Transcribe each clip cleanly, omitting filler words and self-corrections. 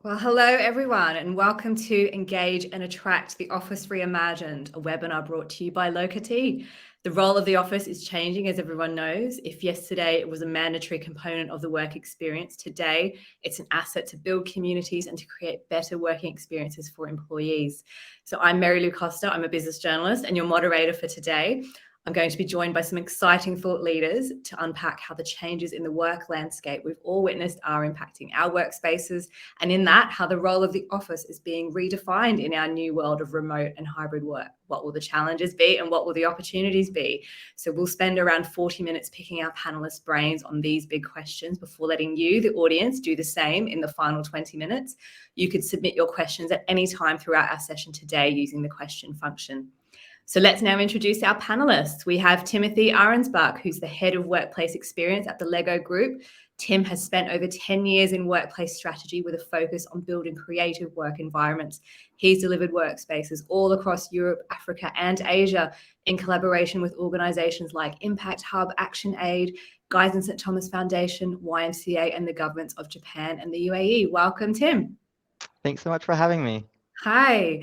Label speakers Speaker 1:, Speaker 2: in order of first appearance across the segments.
Speaker 1: Well, hello everyone, and welcome to Engage and Attract the Office Reimagined, a webinar brought to you by Locatee. The role of the office is changing, as everyone knows. If yesterday it was a mandatory component of the work experience, today it's an asset to build communities and to create better working experiences for employees. So I'm MaryLou Costa, I'm a business journalist and your moderator for today. I'm going to be joined by some exciting thought leaders to unpack how the changes in the work landscape we've all witnessed are impacting our workspaces, and in that, how the role of the office is being redefined in our new world of remote and hybrid work. What will the challenges be and what will the opportunities be? So we'll spend around 40 minutes picking our panelists' brains on these big questions before letting you, the audience, do the same in the final 20 minutes. You could submit your questions at any time throughout our session today using the question function. So let's now introduce our panelists. We have Timothy Ahrensbach, who's the head of workplace experience at the Lego Group. Tim has spent over 10 years in workplace strategy with a focus on building creative work environments. He's delivered workspaces all across Europe, Africa, and Asia in collaboration with organizations like Impact Hub, Action Aid, Guys and St. Thomas Foundation, YMCA, and the governments of Japan and the UAE. Welcome, Tim.
Speaker 2: Thanks so much for having me.
Speaker 1: Hi.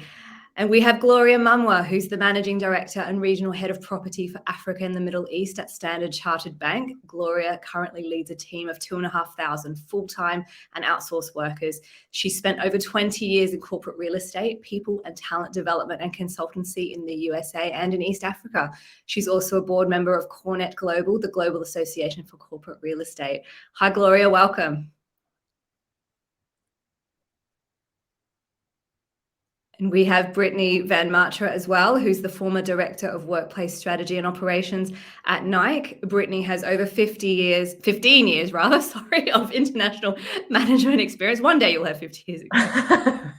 Speaker 1: And we have Gloria Mamwa, who's the Managing Director and Regional Head of Property for Africa and the Middle East at Standard Chartered Bank. Gloria currently leads a team of 2,500 full-time and outsourced workers. She spent over 20 years in corporate real estate, people and talent development and consultancy in the USA and in East Africa. She's also a board member of Cornet Global, the Global Association for Corporate Real Estate. Hi, Gloria, welcome. And we have Brittney van Matre as well, who's the former Director of Workplace Strategy and Operations at Nike. Brittney has over 15 years, of international management experience. One day you'll have 50 years experience.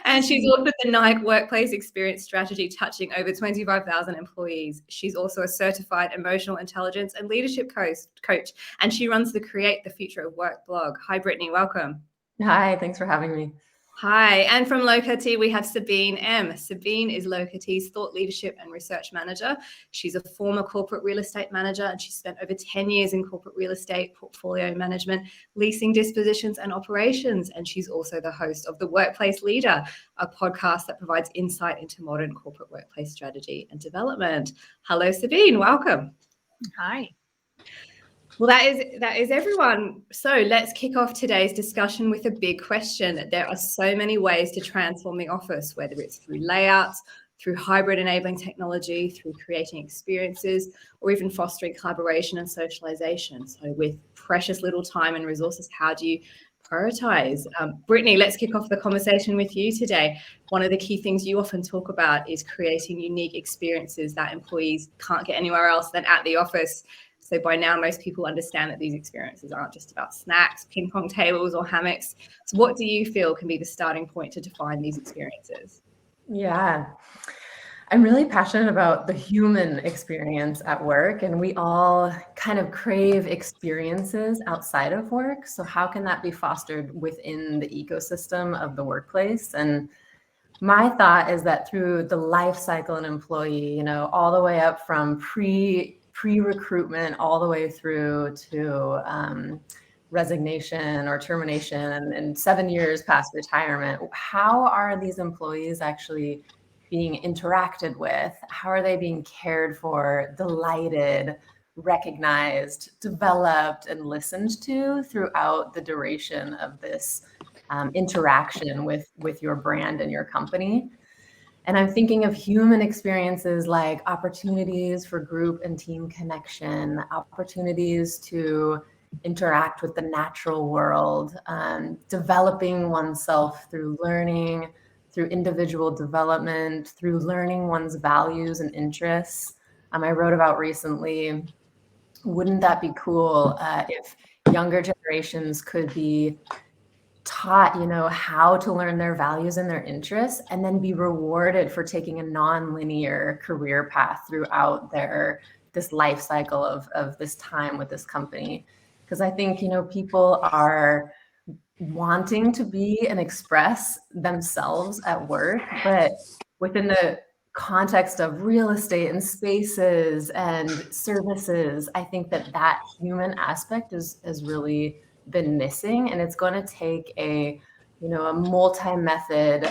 Speaker 1: And she's authored the Nike Workplace Experience Strategy, touching over 25,000 employees. She's also a certified emotional intelligence and leadership coach, and she runs the Create the Future of Work blog. Hi, Brittney, welcome.
Speaker 3: Hi, thanks for having me.
Speaker 1: Hi, and from Locatee, we have Sabine M. Sabine is Locatee's Thought Leadership and Research Manager. She's a former corporate real estate manager, and she's spent over 10 years in corporate real estate, portfolio management, leasing, dispositions, and operations. And she's also the host of The Workplace Leader, a podcast that provides insight into modern corporate workplace strategy and development. Hello, Sabine. Welcome.
Speaker 4: Hi.
Speaker 1: Well, that is everyone. So let's kick off today's discussion with a big question. There are so many ways to transform the office, whether it's through layouts, through hybrid enabling technology, through creating experiences, or even fostering collaboration and socialization. So with precious little time and resources, how do you prioritize? Brittney, let's kick off the conversation with you today. One of the key things you often talk about is creating unique experiences that employees can't get anywhere else than at the office. So by now, most people understand that these experiences aren't just about snacks, ping pong tables, or hammocks. So what do you feel can be the starting point to define these experiences?
Speaker 3: Yeah, I'm really passionate about the human experience at work, and we all kind of crave experiences outside of work. So how can that be fostered within the ecosystem of the workplace? And my thought is that through the life cycle of an employee, all the way up from pre-recruitment all the way through to resignation or termination and 7 years past retirement, how are these employees actually being interacted with? How are they being cared for, delighted, recognized, developed, and listened to throughout the duration of this interaction with your brand and your company? And I'm thinking of human experiences like opportunities for group and team connection, opportunities to interact with the natural world, developing oneself through learning, through individual development, through learning one's values and interests. I wrote about recently, wouldn't that be cool if younger generations could be taught, how to learn their values and their interests, and then be rewarded for taking a non-linear career path throughout this life cycle of this time with this company. Because I think, people are wanting to be and express themselves at work, but within the context of real estate and spaces and services, I think that human aspect has really been missing, and it's going to take a a multi-method,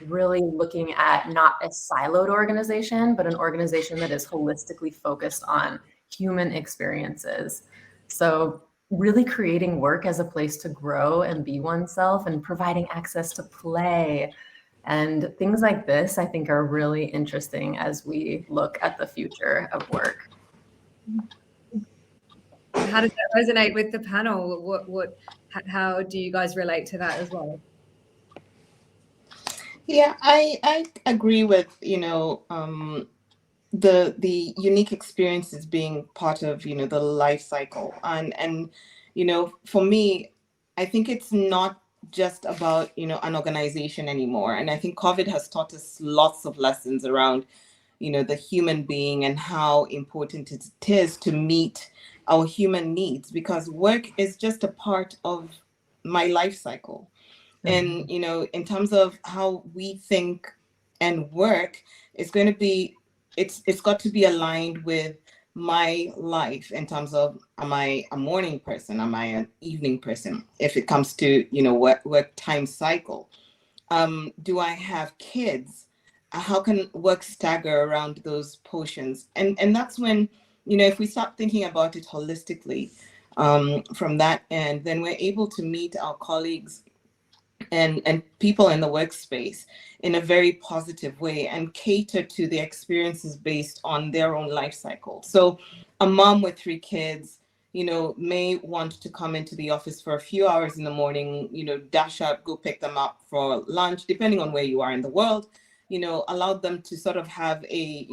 Speaker 3: really looking at not a siloed organization, but an organization that is holistically focused on human experiences. So really creating work as a place to grow and be oneself, and providing access to play and things like this, I think, are really interesting as we look at the future of work.
Speaker 1: How does that resonate with the panel? How do you guys relate to that as well?
Speaker 4: Yeah, I agree with, the unique experiences being part of, the life cycle. And for me, I think it's not just about, an organization anymore. And I think COVID has taught us lots of lessons around, the human being and how important it is to meet our human needs, because work is just a part of my life cycle. And, in terms of how we think and work, it's going to be, it's got to be aligned with my life in terms of, am I a morning person? Am I an evening person? If it comes to, work time cycle, do I have kids? How can work stagger around those portions? And that's when, if we start thinking about it holistically, from that end, then we're able to meet our colleagues and people in the workspace in a very positive way and cater to the experiences based on their own life cycle. So a mom with 3 kids, may want to come into the office for a few hours in the morning, dash out, go pick them up for lunch, depending on where you are in the world, allow them to sort of have a,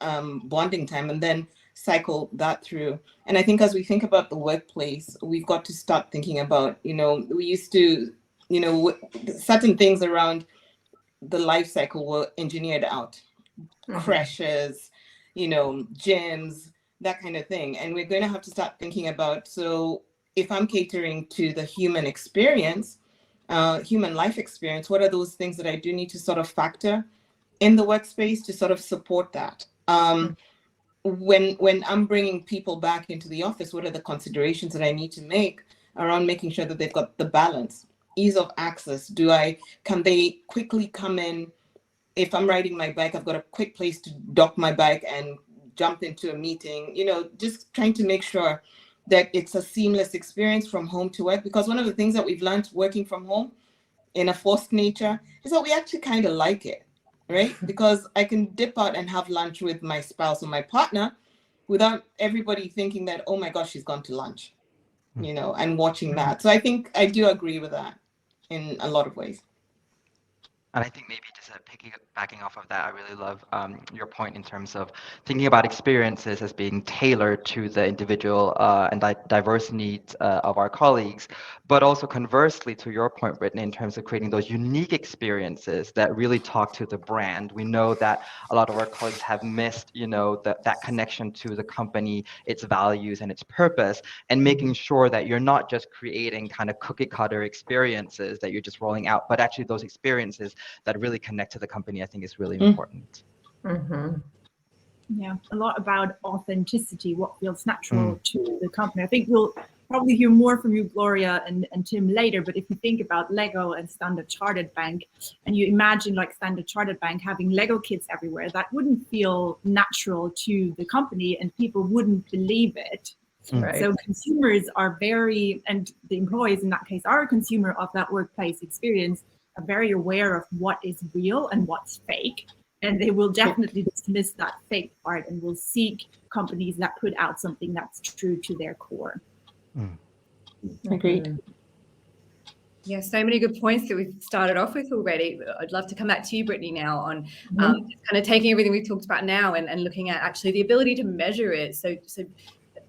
Speaker 4: bonding time, and then cycle that through. And I think as we think about the workplace, we've got to start thinking about, we used to, certain things around the life cycle were engineered out, crashes, gyms, that kind of thing. And we're going to have to start thinking about, so if I'm catering to the human experience, human life experience, what are those things that I do need to sort of factor in the workspace to sort of support that? When I'm bringing people back into the office, what are the considerations that I need to make around making sure that they've got the balance? Ease of access. Can they quickly come in? If I'm riding my bike, I've got a quick place to dock my bike and jump into a meeting, just trying to make sure that it's a seamless experience from home to work. Because one of the things that we've learned working from home in a forced nature is that we actually kind of like it, right? Because I can dip out and have lunch with my spouse or my partner without everybody thinking that, oh my gosh, she's gone to lunch, and watching that. So I think I do agree with that in a lot of ways.
Speaker 2: And I think maybe just backing off of that, I really love your point in terms of thinking about experiences as being tailored to the individual and diverse needs of our colleagues, but also conversely to your point, Brittney, in terms of creating those unique experiences that really talk to the brand. We know that a lot of our colleagues have missed, that connection to the company, its values and its purpose, and making sure that you're not just creating kind of cookie cutter experiences that you're just rolling out, but actually those experiences that really connect to the company, I think is really important.
Speaker 5: Yeah, a lot about authenticity, what feels natural to the company. I think we'll probably hear more from you, Gloria and Tim, later, but if you think about Lego and Standard Chartered Bank, and you imagine like Standard Chartered Bank having Lego kits everywhere, that wouldn't feel natural to the company and people wouldn't believe it. Right. So consumers are and the employees in that case are a consumer of that workplace experience, are very aware of what is real and what's fake. And they will definitely dismiss that fake part and will seek companies that put out something that's true to their core.
Speaker 4: Agreed.
Speaker 1: Yeah, so many good points that we've started off with already. I'd love to come back to you, Brittney, now on kind of taking everything we've talked about now and looking at actually the ability to measure it. So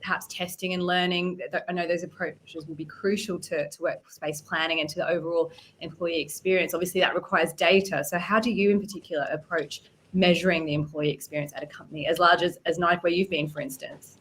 Speaker 1: perhaps testing and learning. I know those approaches will be crucial to workspace planning and to the overall employee experience. Obviously, that requires data. So how do you in particular approach measuring the employee experience at a company as large as Nike, where you've been, for instance?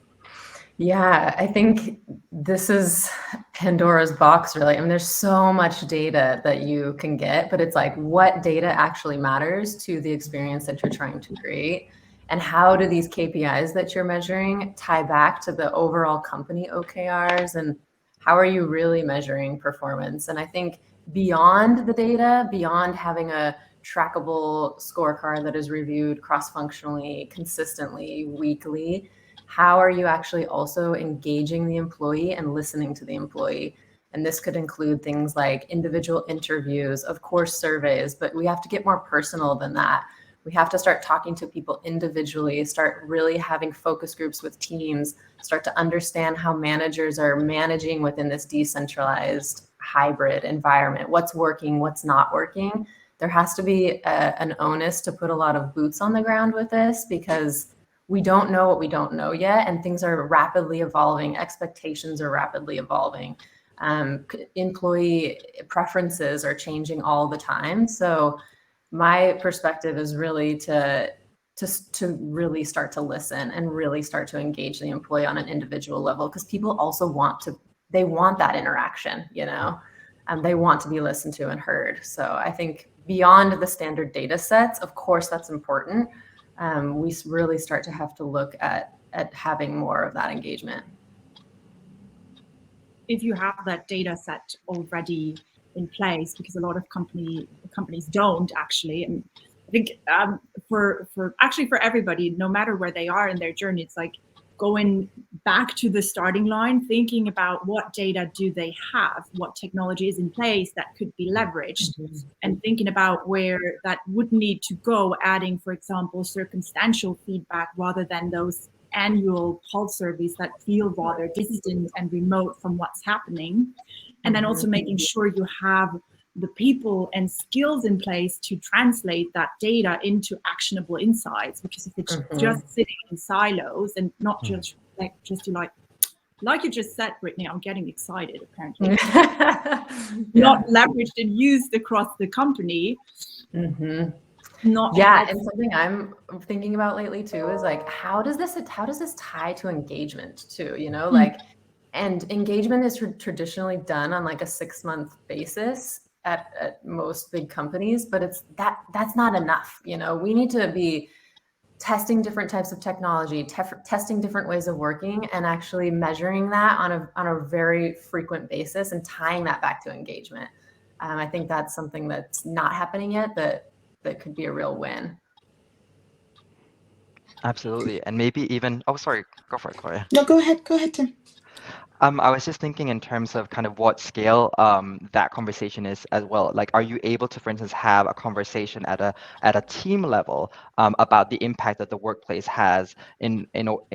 Speaker 3: Yeah, I think this is Pandora's box, really. I mean, there's so much data that you can get, but it's like, what data actually matters to the experience that you're trying to create? And how do these KPIs that you're measuring tie back to the overall company OKRs? And how are you really measuring performance? And I think beyond the data, beyond having a trackable scorecard that is reviewed cross-functionally, consistently, weekly, how are you actually also engaging the employee and listening to the employee? And this could include things like individual interviews, of course, surveys, but we have to get more personal than that. We have to start talking to people individually, start really having focus groups with teams, start to understand how managers are managing within this decentralized hybrid environment, what's working, what's not working. There has to be an onus to put a lot of boots on the ground with this, because we don't know what we don't know yet, and things are rapidly evolving. Expectations are rapidly evolving. Employee preferences are changing all the time. So my perspective is really to really start to listen and really start to engage the employee on an individual level, because people also want that interaction, you know, they want to be listened to and heard. So I think beyond the standard data sets, of course, that's important. We really start to have to look at having more of that engagement.
Speaker 5: If you have that data set already in place, because a lot of companies don't actually, and I think for everybody, no matter where they are in their journey, it's like going back to the starting line, thinking about what data do they have, what technology is in place that could be leveraged, and thinking about where that would need to go, adding, for example, circumstantial feedback rather than those annual pulse surveys that feel rather distant and remote from what's happening. And then also making sure you have the people and skills in place to translate that data into actionable insights. Because if it's just sitting in silos and not just like you just said, Brittney, I'm getting excited apparently. Not leveraged and used across the company.
Speaker 3: And something I'm thinking about lately too is like, how does this tie to engagement too? You know, like, and engagement is traditionally done on like a 6-month basis at most big companies, but that's not enough. You know, we need to be testing different types of technology, testing different ways of working, and actually measuring that on a very frequent basis and tying that back to engagement. I think that's something that's not happening yet that could be a real win.
Speaker 2: Absolutely. And maybe even, oh, sorry, go for it, Gloria.
Speaker 4: No, go ahead, Tim.
Speaker 2: I was just thinking in terms of kind of what scale that conversation is as well. Like, are you able to, for instance, have a conversation at a team level about the impact that the workplace has in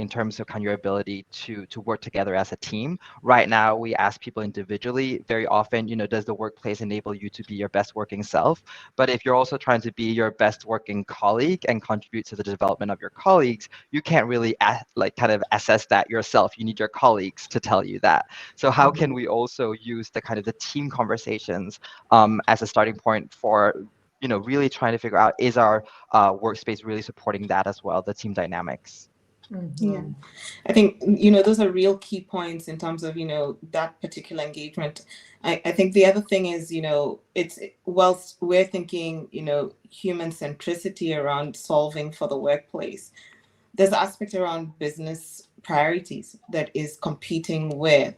Speaker 2: terms of kind of your ability to work together as a team? Right now, we ask people individually very often, you know, does the workplace enable you to be your best working self? But if you're also trying to be your best working colleague and contribute to the development of your colleagues, you can't really kind of assess that yourself. You need your colleagues to tell you that. So how can we also use the kind of the team conversations as a starting point for, you know, really trying to figure out, is our workspace really supporting that as well, the team dynamics?
Speaker 4: Yeah, I think, you know, those are real key points in terms of, you know, that particular engagement. I think the other thing is, you know, whilst we're thinking, you know, human centricity around solving for the workplace, there's an aspect around business priorities that is competing with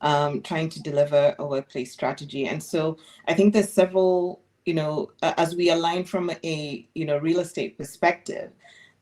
Speaker 4: trying to deliver a workplace strategy. And so I think there's several, you know, as we align from a, you know, real estate perspective,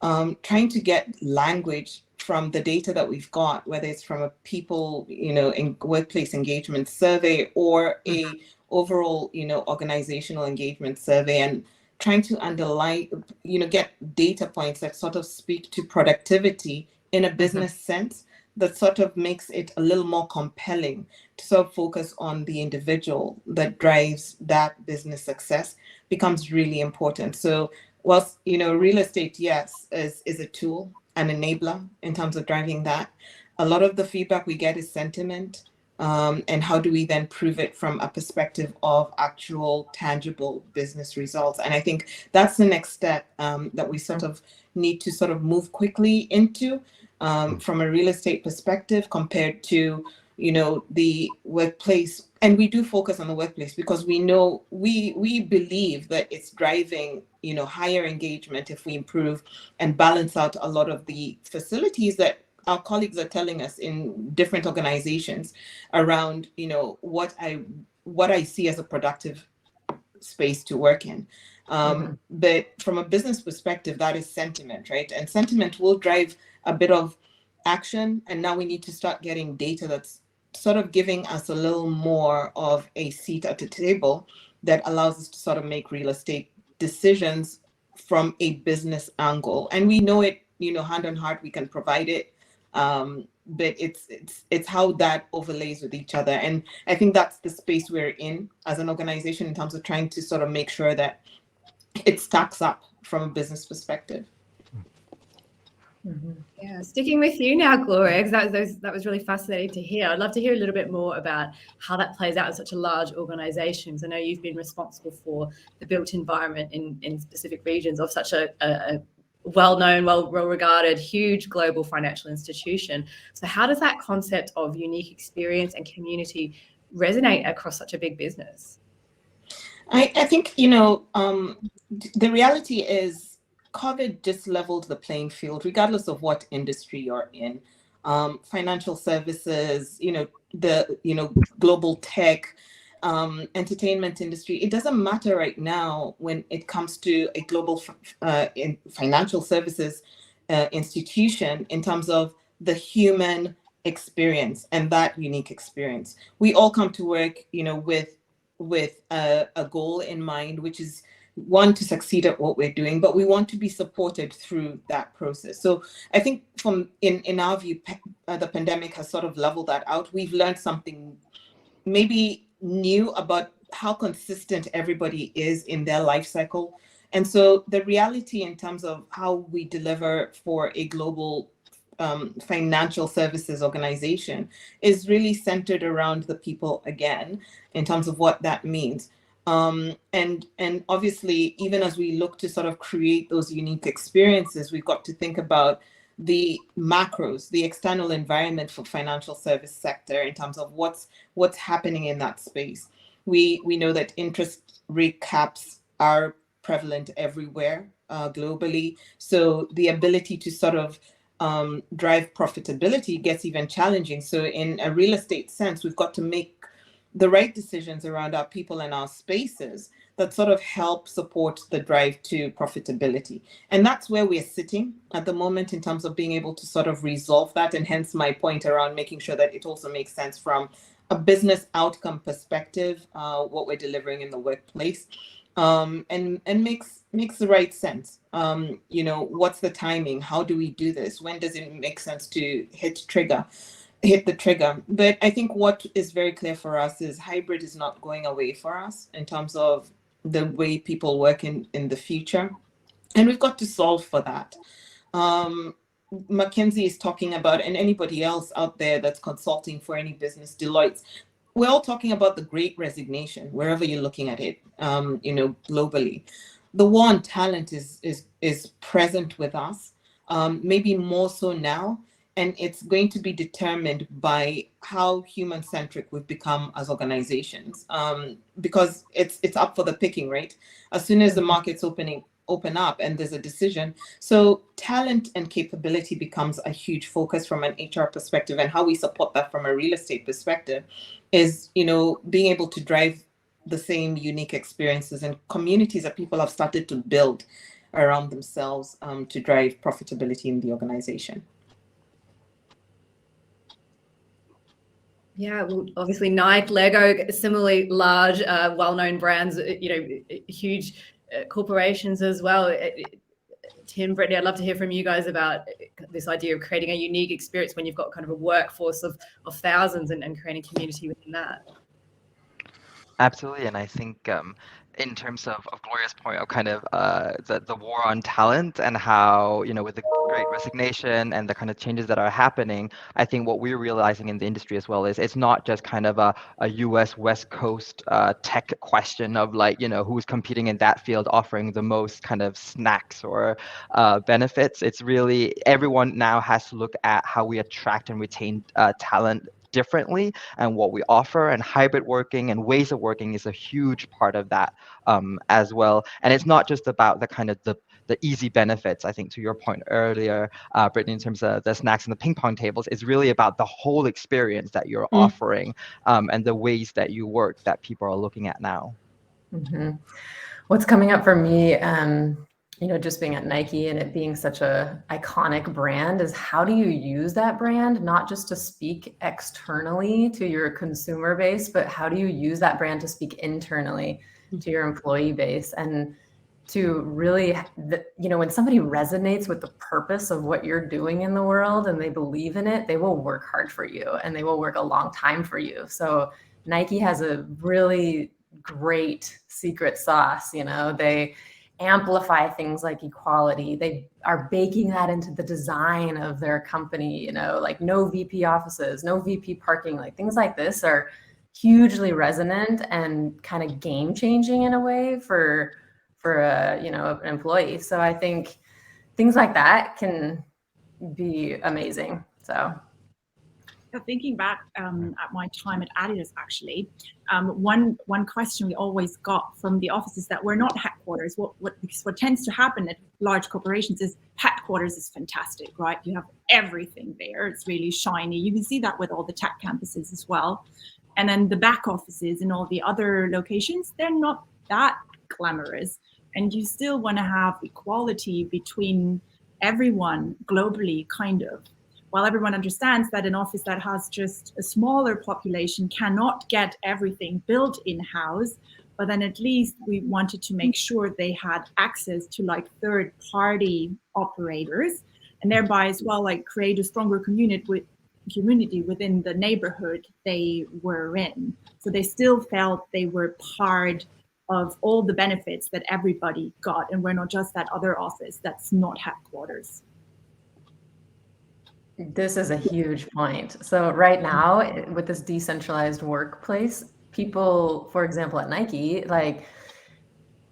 Speaker 4: trying to get language from the data that we've got, whether it's from a people, you know, in workplace engagement survey or a overall, you know, organizational engagement survey, and trying to underline, you know, get data points that sort of speak to productivity in a business sense, that sort of makes it a little more compelling to sort of focus on the individual that drives that business success, becomes really important. So whilst, you know, real estate, yes, is a tool, an enabler in terms of driving that, a lot of the feedback we get is sentiment. And how do we then prove it from a perspective of actual tangible business results? And I think that's the next step that we sort of need to sort of move quickly into from a real estate perspective compared to, you know, the workplace. And we do focus on the workplace because we know, we believe that it's driving, you know, higher engagement if we improve and balance out a lot of the facilities that our colleagues are telling us in different organizations around, what I see as a productive space to work in. But from a business perspective, that is sentiment, right? And sentiment will drive a bit of action. And now we need to start getting data that's sort of giving us a little more of a seat at the table that allows us to sort of make real estate decisions from a business angle. And we know it, hand on heart, we can provide it. But it's how that overlays with each other. And I think that's the space we're in as an organization in terms of trying to sort of make sure that it stacks up from a business perspective.
Speaker 1: Yeah, sticking with you now, Gloria, because that was really fascinating to hear. I'd love to hear a little bit more about how that plays out in such a large organisation. I know you've been responsible for the built environment in specific regions of such a well-known, well-regarded, huge global financial institution. So how does that concept of unique experience and community resonate across such a big business?
Speaker 4: I think, the reality is COVID just leveled the playing field, regardless of what industry you're in. Financial services, global tech, entertainment industry. It doesn't matter right now when it comes to a global financial services institution in terms of the human experience and that unique experience. We all come to work, with a goal in mind, which is one, to succeed at what we're doing, but we want to be supported through that process. So I think in our view, the pandemic has sort of leveled that out. We've learned something maybe new about how consistent everybody is in their life cycle. And so the reality in terms of how we deliver for a global financial services organization is really centered around the people again, in terms of what that means. And obviously, even as we look to sort of create those unique experiences, we've got to think about the macros, the external environment for financial service sector in terms of what's happening in that space. We know that interest rate caps are prevalent everywhere globally. So the ability to sort of drive profitability gets even challenging. So in a real estate sense, we've got to make the right decisions around our people and our spaces that sort of help support the drive to profitability. And that's where we're sitting at the moment in terms of being able to sort of resolve that. And hence my point around making sure that it also makes sense from a business outcome perspective, what we're delivering in the workplace, and makes the right sense. What's the timing? How do we do this? When does it make sense to hit the trigger? But I think what is very clear for us is hybrid is not going away for us in terms of the way people work in the future. And we've got to solve for that. McKinsey is talking about, and anybody else out there that's consulting for any business, Deloitte, we're all talking about the great resignation, wherever you're looking at it, globally. The war on talent is present with us, maybe more so now. And it's going to be determined by how human-centric we've become as organizations, because it's up for the picking, right? As soon as the markets open up and there's a decision. So talent and capability becomes a huge focus from an HR perspective, and how we support that from a real estate perspective is, being able to drive the same unique experiences and communities that people have started to build around themselves to drive profitability in the organization.
Speaker 1: Yeah, well, obviously Nike, Lego, similarly large, well-known brands, huge corporations as well. Tim, Brittney, I'd love to hear from you guys about this idea of creating a unique experience when you've got kind of a workforce of thousands and creating community within that.
Speaker 2: Absolutely, and I think in terms of Gloria's point of kind of the war on talent and how, with the great resignation and the kind of changes that are happening, I think what we're realizing in the industry as well is it's not just kind of a US West Coast tech question of who's competing in that field offering the most kind of snacks or benefits. It's really everyone now has to look at how we attract and retain talent differently and what we offer, and hybrid working and ways of working is a huge part of that as well. And it's not just about the kind of the easy benefits. I think to your point earlier, Brittney, in terms of the snacks and the ping pong tables, it's really about the whole experience that you're offering and the ways that you work that people are looking at now.
Speaker 3: Mm-hmm. What's coming up for me, just being at Nike and it being such a iconic brand, is how do you use that brand, not just to speak externally to your consumer base, but how do you use that brand to speak internally to your employee base? And to really, when somebody resonates with the purpose of what you're doing in the world and they believe in it, they will work hard for you and they will work a long time for you. So Nike has a really great secret sauce. They amplify things like equality. They are baking that into the design of their company, like no VP offices, no VP parking, like things like this are hugely resonant and kind of game changing in a way for an employee. So I think things like that can be amazing. So
Speaker 5: thinking back at my time at Adidas, actually, one question we always got from the offices that were not headquarters, because what tends to happen at large corporations is headquarters is fantastic, right? You have everything there. It's really shiny. You can see that with all the tech campuses as well. And then the back offices and all the other locations, they're not that glamorous. And you still want to have equality between everyone globally, kind of. While everyone understands that an office that has just a smaller population cannot get everything built in-house, but then at least we wanted to make sure they had access to like third-party operators, and thereby as well like create a stronger community within the neighborhood they were in. So they still felt they were part of all the benefits that everybody got, and we're not just that other office that's not headquarters.
Speaker 3: This is a huge point. So right now with this decentralized workplace, people, for example, at Nike, like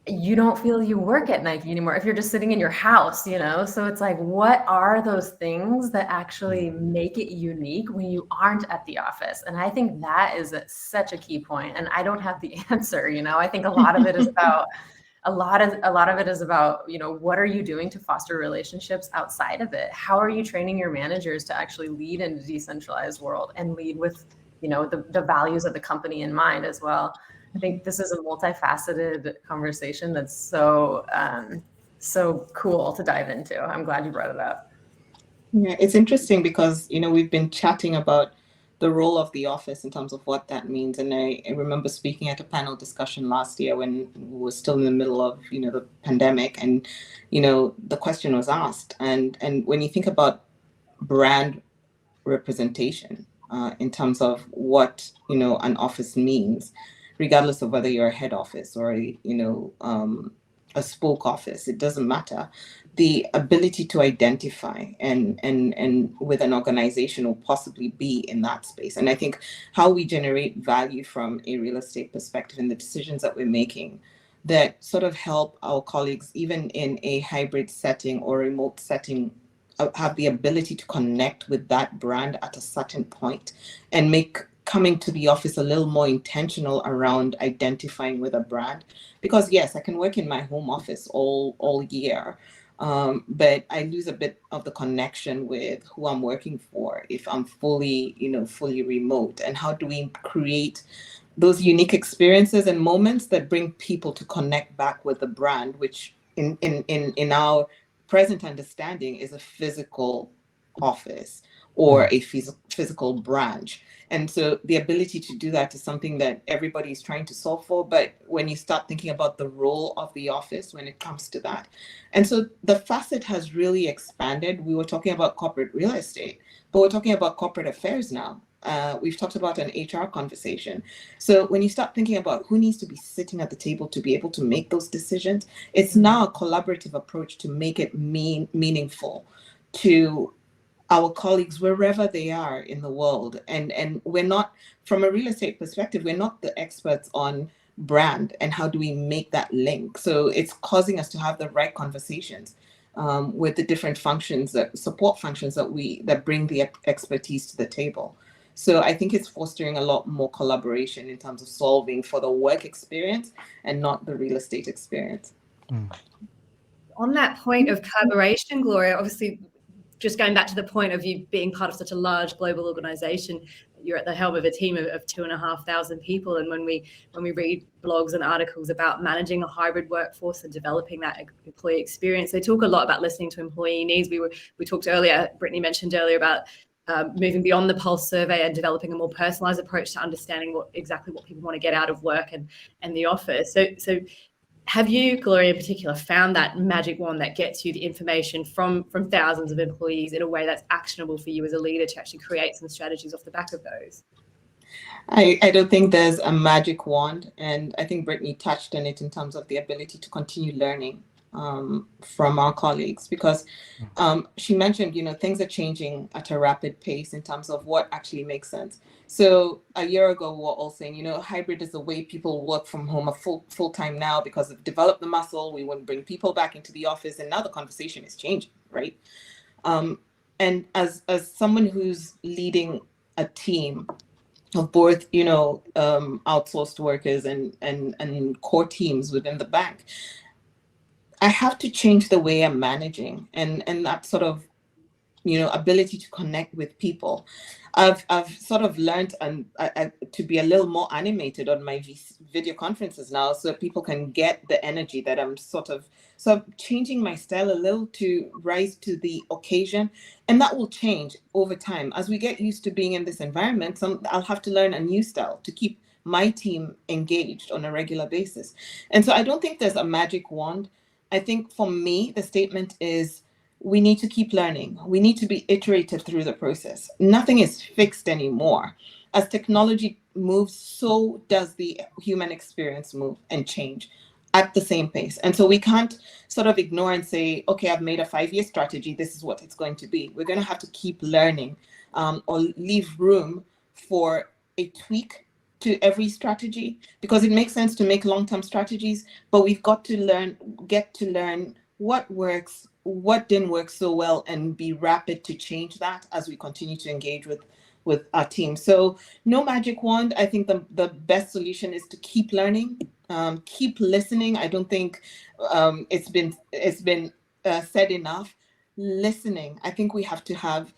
Speaker 3: you don't feel you work at Nike anymore if you're just sitting in your house, So it's like, what are those things that actually make it unique when you aren't at the office? And I think that is such a key point. And I don't have the answer, I think a lot of it is about what are you doing to foster relationships outside of it? How are you training your managers to actually lead in a decentralized world and lead with, the values of the company in mind as well? I think this is a multifaceted conversation that's so cool to dive into. I'm glad you brought it up.
Speaker 4: Yeah, it's interesting because, we've been chatting about the role of the office in terms of what that means. And I remember speaking at a panel discussion last year when we were still in the middle of, the pandemic, and, the question was asked. And when you think about brand representation in terms of what, an office means, regardless of whether you're a head office or a spoke office, it doesn't matter. The ability to identify and with an organization will possibly be in that space. And I think how we generate value from a real estate perspective and the decisions that we're making that sort of help our colleagues, even in a hybrid setting or remote setting, have the ability to connect with that brand at a certain point and make coming to the office a little more intentional around identifying with a brand. Because yes, I can work in my home office all year, but I lose a bit of the connection with who I'm working for if I'm fully remote. And how do we create those unique experiences and moments that bring people to connect back with the brand, which in our present understanding is a physical office or a physical branch. And so the ability to do that is something that everybody is trying to solve for. But when you start thinking about the role of the office when it comes to that, and so the facet has really expanded. We were talking about corporate real estate, but we're talking about corporate affairs now. We've talked about an HR conversation. So when you start thinking about who needs to be sitting at the table to be able to make those decisions, it's now a collaborative approach to make it meaningful to our colleagues wherever they are in the world. And we're not, from a real estate perspective, we're not the experts on brand and how do we make that link. So it's causing us to have the right conversations with the different functions, support functions that bring the expertise to the table. So I think it's fostering a lot more collaboration in terms of solving for the work experience and not the real estate experience.
Speaker 1: On that point of collaboration, Gloria, obviously, just going back to the point of you being part of such a large global organization, you're at the helm of a team of 2,500 people. And when we read blogs and articles about managing a hybrid workforce and developing that employee experience, they talk a lot about listening to employee needs. We talked earlier, Brittney mentioned earlier about moving beyond the pulse survey and developing a more personalized approach to understanding exactly what people want to get out of work and the office. So have you, Gloria in particular, found that magic wand that gets you the information from thousands of employees in a way that's actionable for you as a leader to actually create some strategies off the back of those?
Speaker 4: I don't think there's a magic wand, and I think Brittney touched on it in terms of the ability to continue learning from our colleagues, because she mentioned, things are changing at a rapid pace in terms of what actually makes sense. So a year ago, we were all saying, hybrid is the way people work from home a full time now because we've developed the muscle. We wouldn't bring people back into the office, and now the conversation is changing, right? And as someone who's leading a team of both, outsourced workers and core teams within the bank, I have to change the way I'm managing and that sort of, ability to connect with people. I've sort of learned to be a little more animated on my video conferences now, so people can get the energy that I'm sort of changing my style a little to rise to the occasion. And that will change over time. As we get used to being in this environment, I'll have to learn a new style to keep my team engaged on a regular basis. And so I don't think there's a magic wand. I think for me, the statement is we need to keep learning. We need to be iterative through the process. Nothing is fixed anymore. As technology moves, so does the human experience move and change at the same pace. And so we can't sort of ignore and say, okay, I've made a 5-year strategy. This is what it's going to be. We're going to have to keep learning or leave room for a tweak to every strategy, because it makes sense to make long-term strategies, but we've got to get to learn what works, what didn't work so well, and be rapid to change that as we continue to engage with our team. So no magic wand. I think the best solution is to keep learning, keep listening. I don't think it's been said enough. Listening. I think we have to have,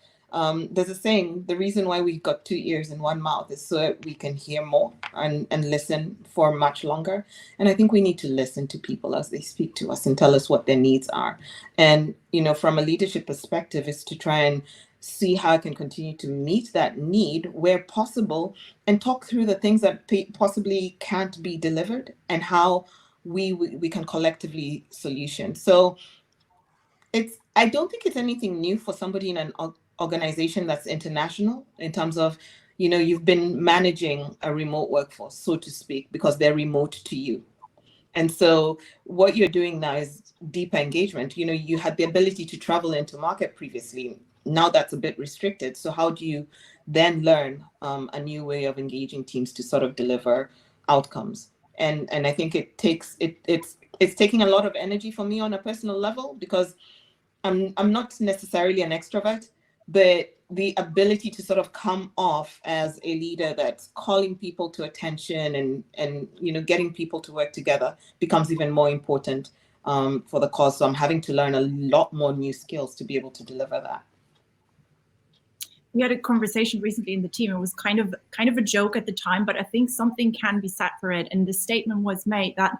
Speaker 4: there's a saying, the reason why we got 2 ears and 1 mouth is so that we can hear more and listen for much longer. And I think we need to listen to people as they speak to us and tell us what their needs are. And, from a leadership perspective, is to try and see how I can continue to meet that need where possible and talk through the things that possibly can't be delivered and how we can collectively solution. So I don't think it's anything new for somebody in an organization that's international in terms of, you've been managing a remote workforce, so to speak, because they're remote to you. And so what you're doing now is deeper engagement. You had the ability to travel into market previously. Now that's a bit restricted. So how do you then learn a new way of engaging teams to sort of deliver outcomes? And I think it's taking a lot of energy for me on a personal level, because I'm not necessarily an extrovert, but the ability to sort of come off as a leader that's calling people to attention and getting people to work together becomes even more important for the cause. So I'm having to learn a lot more new skills to be able to deliver that.
Speaker 5: We had a conversation recently in the team. It was kind of a joke at the time, but I think something can be said for it. And the statement was made that,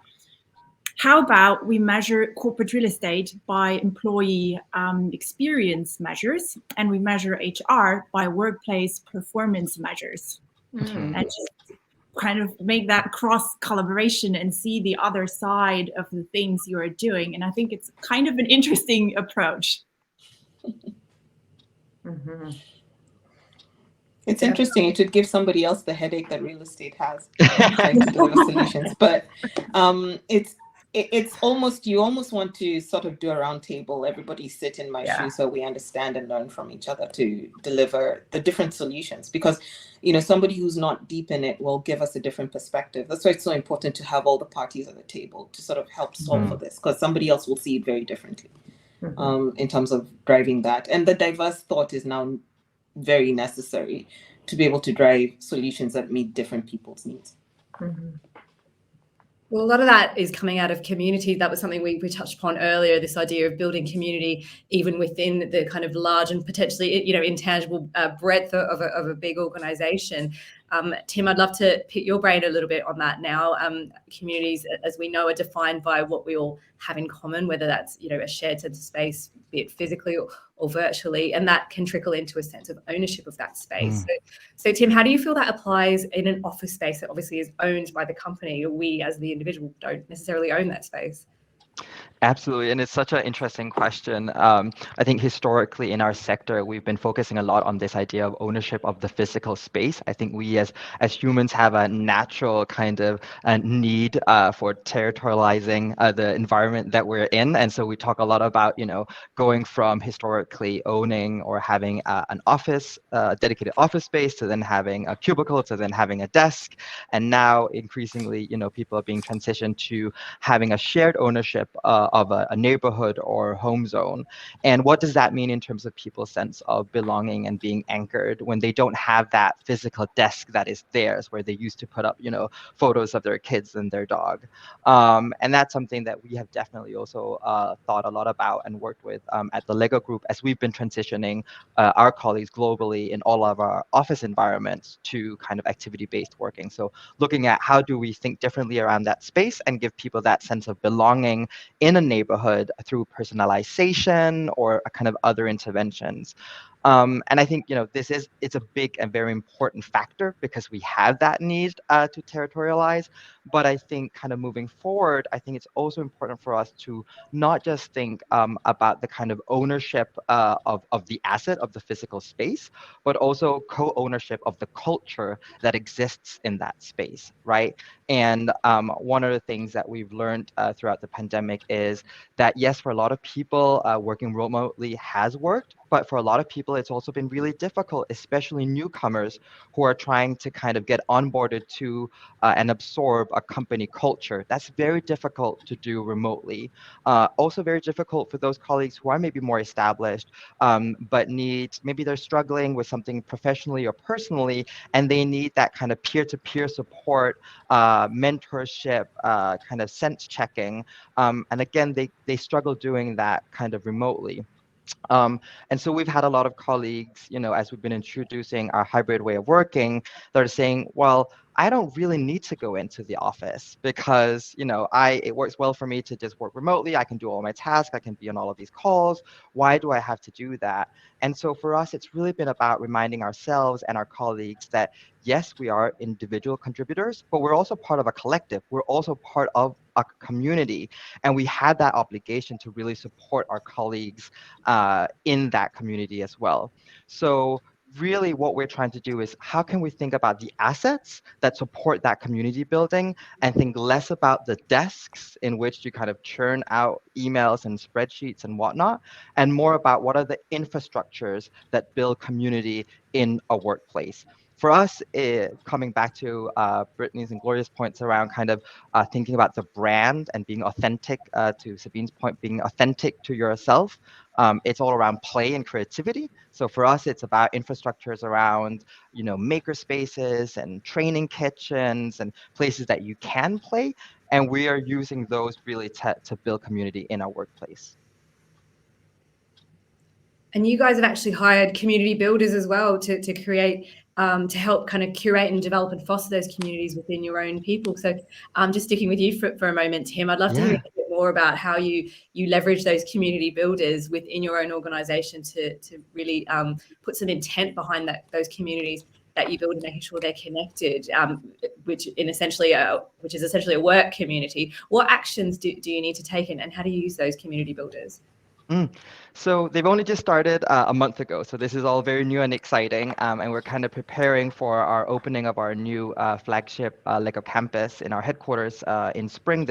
Speaker 5: how about we measure corporate real estate by employee experience measures, and we measure HR by workplace performance measures, and just kind of make that cross collaboration and see the other side of the things you are doing. And I think it's kind of an interesting approach.
Speaker 4: It's interesting. It should give somebody else the headache that real estate has trying to deliver solutions. But it's almost, you almost want to sort of do a round table. Everybody sit in my shoes so we understand and learn from each other to deliver the different solutions. Because, somebody who's not deep in it will give us a different perspective. That's why it's so important to have all the parties at the table to sort of help solve for this, because somebody else will see it very differently in terms of driving that. And the diverse thought is now very necessary to be able to drive solutions that meet different people's needs.
Speaker 3: Mhm.
Speaker 1: Well, a lot of that is coming out of community. That was something we touched upon earlier, this idea of building community, even within the kind of large and potentially, intangible breadth of a big organization. Tim, I'd love to pick your brain a little bit on that now. Communities, as we know, are defined by what we all have in common, whether that's, a shared sense of space, be it physically or virtually, and that can trickle into a sense of ownership of that space. So Tim, how do you feel that applies in an office space that obviously is owned by the company? We as the individual don't necessarily own that space.
Speaker 2: Absolutely, and it's such an interesting question. I think historically in our sector, we've been focusing a lot on this idea of ownership of the physical space. I think we as humans have a natural kind of need for territorializing the environment that we're in, and so we talk a lot about going from historically owning or having an office, dedicated office space, to then having a cubicle, to then having a desk, and now increasingly, people are being transitioned to having a shared ownership of a neighborhood or home zone. And what does that mean in terms of people's sense of belonging and being anchored when they don't have that physical desk that is theirs, where they used to put up, photos of their kids and their dog? And that's something that we have definitely also thought a lot about and worked with at the Lego Group as we've been transitioning our colleagues globally in all of our office environments to kind of activity-based working. So looking at how do we think differently around that space and give people that sense of belonging in a neighborhood through personalization or a kind of other interventions. And I think it's a big and very important factor because we have that need to territorialize. But I think kind of moving forward, I think it's also important for us to not just think about the kind of ownership of the asset of the physical space, but also co-ownership of the culture that exists in that space, right? And one of the things that we've learned throughout the pandemic is that, yes, for a lot of people, working remotely has worked, but for a lot of people, it's also been really difficult, especially newcomers who are trying to kind of get onboarded to and absorb a company culture. That's very difficult to do remotely. Also very difficult for those colleagues who are maybe more established, but maybe they're struggling with something professionally or personally, and they need that kind of peer-to-peer support, mentorship, kind of sense checking. And again, they struggle doing that kind of remotely. And so we've had a lot of colleagues, as we've been introducing our hybrid way of working, that are saying, well, I don't really need to go into the office because, it works well for me to just work remotely. I can do all my tasks. I can be on all of these calls. Why do I have to do that? And so for us, it's really been about reminding ourselves and our colleagues that, yes, we are individual contributors, but we're also part of a collective. We're also part of a community. And we had that obligation to really support our colleagues in that community as well. So really what we're trying to do is how can we think about the assets that support that community building and think less about the desks in which you kind of churn out emails and spreadsheets and whatnot, and more about what are the infrastructures that build community in a workplace. For us, coming back to Brittney's and Gloria's points around kind of thinking about the brand and being authentic, to Sabine's point, being authentic to yourself, it's all around play and creativity. So for us, it's about infrastructures around, maker spaces and training kitchens and places that you can play. And we are using those really to build community in our workplace.
Speaker 1: And you guys have actually hired community builders as well to create, to help kind of curate and develop and foster those communities within your own people. So just sticking with you for a moment, Tim, I'd love to hear a bit more about how you leverage those community builders within your own organization to really put some intent behind those communities that you build and making sure they're connected, which is essentially a work community. What actions do you need to take and how do you use those community builders?
Speaker 2: So they've only just started a month ago. So this is all very new and exciting. And we're kind of preparing for our opening of our new flagship Lego campus in our headquarters in spring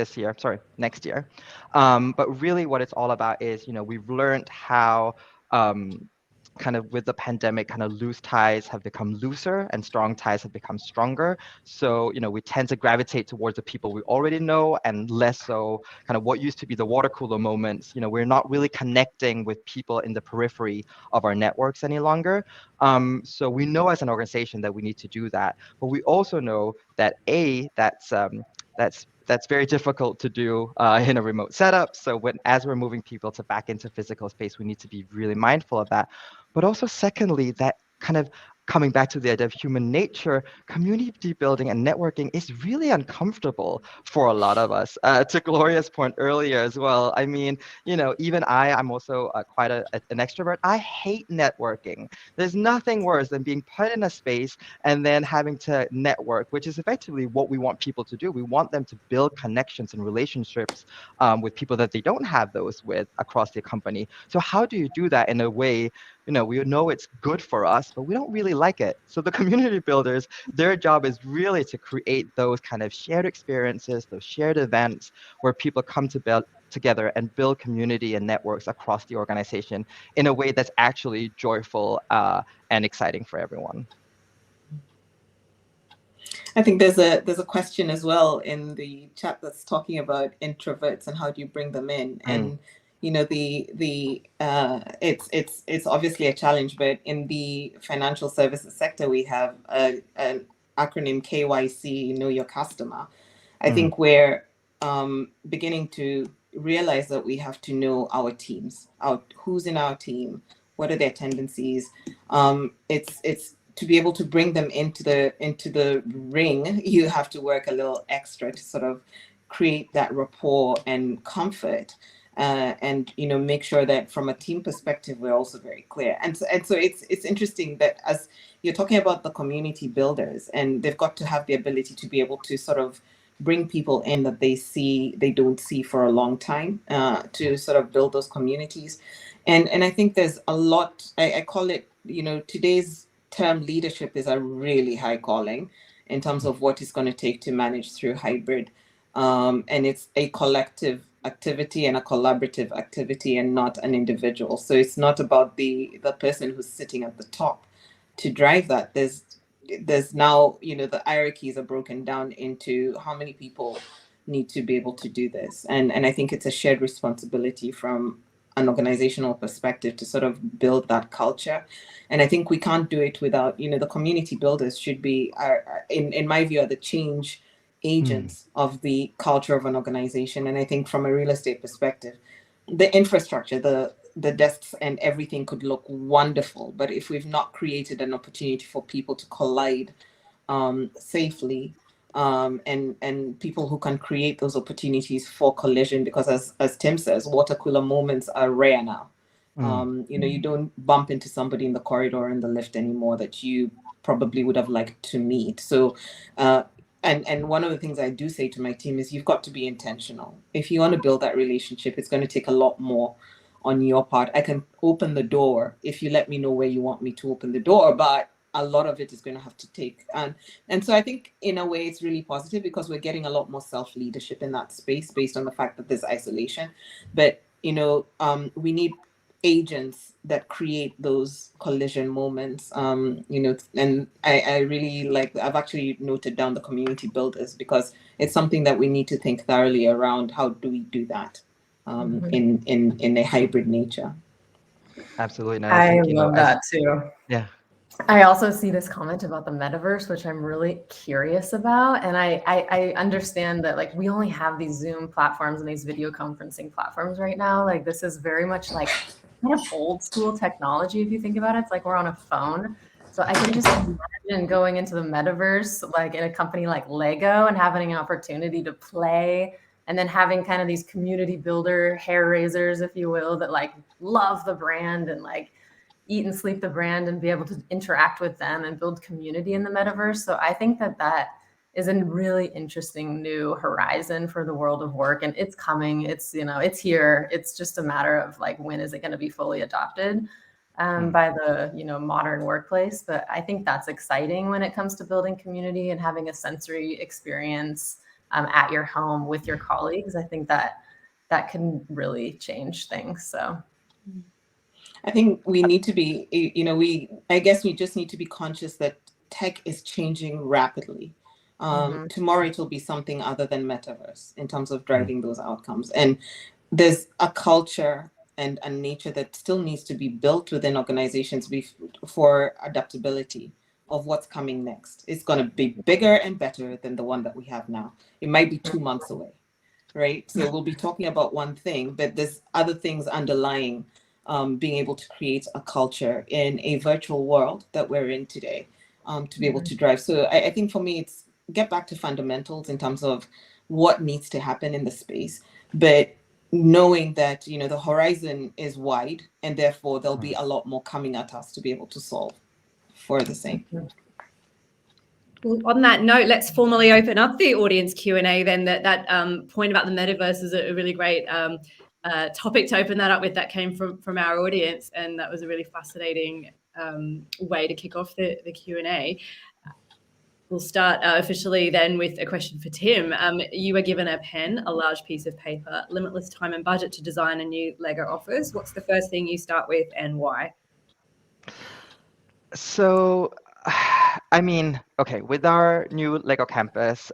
Speaker 2: next year. But really what it's all about is, we've learned how kind of with the pandemic, kind of loose ties have become looser and strong ties have become stronger. So, we tend to gravitate towards the people we already know and less so kind of what used to be the water cooler moments. We're not really connecting with people in the periphery of our networks any longer. So we know as an organization that we need to do that, but we also know that that's very difficult to do in a remote setup. So as we're moving people back into physical space, we need to be really mindful of that. But also secondly, that kind of coming back to the idea of human nature, community building and networking is really uncomfortable for a lot of us. To Gloria's point earlier as well, I mean, even I'm also quite an extrovert. I hate networking. There's nothing worse than being put in a space and then having to network, which is effectively what we want people to do. We want them to build connections and relationships with people that they don't have those with across the company. So how do you do that in a way, we know it's good for us, but we don't really like it. So the community builders, their job is really to create those kind of shared experiences, those shared events where people come together and build community and networks across the organization in a way that's actually joyful and exciting for everyone.
Speaker 4: I think there's a question as well in the chat that's talking about introverts and how do you bring them in. And it's obviously a challenge, but in the financial services sector we have an acronym KYC, know your customer. I think we're beginning to realize that we have to know our teams, who's in our team, what are their tendencies. It's to be able to bring them into the ring, you have to work a little extra to sort of create that rapport and comfort, and make sure that from a team perspective we're also very clear. And so it's interesting that as you're talking about the community builders, and they've got to have the ability to be able to sort of bring people in that they don't see for a long time, to sort of build those communities. And I think there's a lot, I call it, today's term leadership is a really high calling in terms of what it's going to take to manage through hybrid. And it's a collective activity and a collaborative activity and not an individual. So it's not about the person who's sitting at the top to drive that. There's now, the hierarchies are broken down into how many people need to be able to do this. And I think it's a shared responsibility from an organizational perspective to sort of build that culture. And I think we can't do it without, the community builders should be, in my view, are the change agents of the culture of an organization. And I think from a real estate perspective, the infrastructure, the desks and everything could look wonderful, but if we've not created an opportunity for people to collide safely, and people who can create those opportunities for collision, because as Tim says, water cooler moments are rare now. You don't bump into somebody in the corridor or in the lift anymore that you probably would have liked to meet. So and one of the things I do say to my team is you've got to be intentional. If you want to build that relationship, it's going to take a lot more on your part. I can open the door if you let me know where you want me to open the door, but a lot of it is going to have to take. And so I think in a way it's really positive because we're getting a lot more self-leadership in that space based on the fact that there's isolation. But, we need agents that create those collision moments, and I really I've actually noted down the community builders because it's something that we need to think thoroughly around. How do we do that in a hybrid nature?
Speaker 2: Absolutely. No,
Speaker 3: I love that too.
Speaker 2: Yeah.
Speaker 3: I also see this comment about the metaverse, which I'm really curious about. And I understand that we only have these Zoom platforms and these video conferencing platforms right now. This is very much kind of old school technology. If you think about it, it's like we're on a phone. So I can just imagine going into the metaverse, in a company like Lego and having an opportunity to play, and then having kind of these community builder hair raisers, if you will, that love the brand and eat and sleep the brand and be able to interact with them and build community in the metaverse. So I think that is a really interesting new horizon for the world of work, and it's coming. It's it's here. It's just a matter of when is it going to be fully adopted by the modern workplace. But I think that's exciting when it comes to building community and having a sensory experience at your home with your colleagues. I think that can really change things. So.
Speaker 4: I think we need to be, I guess we just need to be conscious that tech is changing rapidly. Tomorrow it will be something other than metaverse in terms of driving those outcomes. And there's a culture and a nature that still needs to be built within organizations for adaptability of what's coming next. It's going to be bigger and better than the one that we have now. It might be 2 months away, right? So we'll be talking about one thing, but there's other things underlying being able to create a culture in a virtual world that we're in today to be able to drive. So I think for me, it's get back to fundamentals in terms of what needs to happen in the space, but knowing that, the horizon is wide and therefore there'll be a lot more coming at us to be able to solve for the same.
Speaker 1: Well, on that note, let's formally open up the audience Q&A then. That point about the metaverse is a really great topic to open that up with. That came from our audience, and that was a really fascinating way to kick off the Q&A. We'll start officially then with a question for Tim. You were given a pen, a large piece of paper, limitless time and budget to design a new Lego office. What's the first thing you start with and why?
Speaker 2: So, I mean, okay, with our new Lego campus,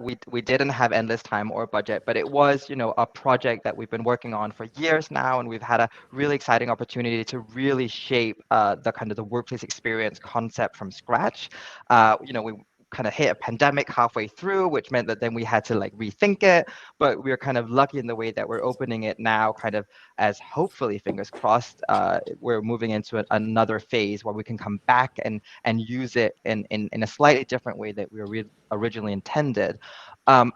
Speaker 2: we didn't have endless time or budget, but it was, a project that we've been working on for years now, and we've had a really exciting opportunity to really shape the workplace experience concept from scratch. We kind of hit a pandemic halfway through, which meant that then we had to rethink it, but we're kind of lucky in the way that we're opening it now kind of as, hopefully, fingers crossed, we're moving into another phase where we can come back and use it in a slightly different way that we were originally intended.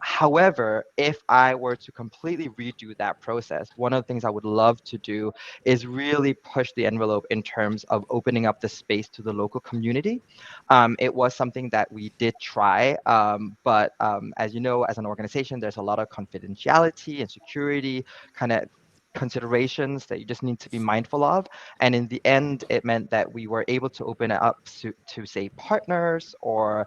Speaker 2: However, if I were to completely redo that process, one of the things I would love to do is really push the envelope in terms of opening up the space to the local community. It was something that we did try, but as you know, as an organization, there's a lot of confidentiality and security kind of considerations that you just need to be mindful of. And in the end, it meant that we were able to open it up to say partners or